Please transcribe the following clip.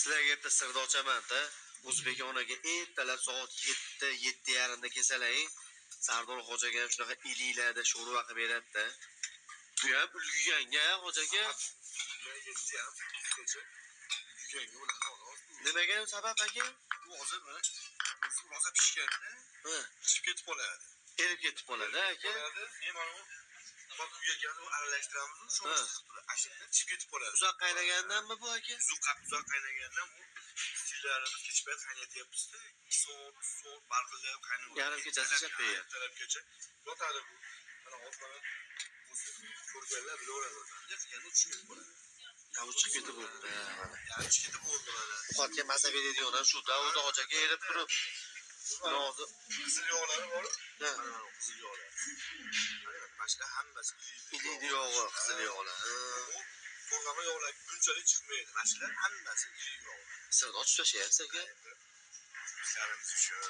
Sizlarga erta sirni ochaman-da. O'zbek onaga ertalab soat 7:30da kesalaring. Sardor xo'jaga ham shunaqa iliklarda sho'rva qilib beradi-da. Bu ham ulguganga xo'jaga. Nimaga sabab aka? Bu hozir mana o'zi rosa pishganda, chiqib ketib qoladi. Erib ketib qoladi aka. Men mana u qotib yegani aralashtiramiz, shuni turib ashaklar chiqib ketib qoladi. Uzoq qaynagandanmi bu aka? Uzoq qaynagandan u stillarini kechpayt qaynatyapmiz-da. 2 soat, 3 soat barqillab qaynaydi. Yarim kechasi chaqaydi. Ertalabgacha yotadi bu. Mana hozir o'zi ko'rganlar bilaveradi o'zini. Qilganda tushib ketib qoladi. Tavuq chiqib ketib bo'ldi. Yani chiqib ketib bo'ldi mana. Qotga maza beradigan ham shu Davud hojaga erib turib. Hozir qizil yog'lari bor. Mana qizil yog'lar. Mana hammasi ilik yog'i, qizil yog'lar. To'g'rama yog'lar bunchalik chiqmaydi. Mana shular hammasi ilik yog'i. Sirni ochib tashlayapsiz aka. Bizlarimiz shu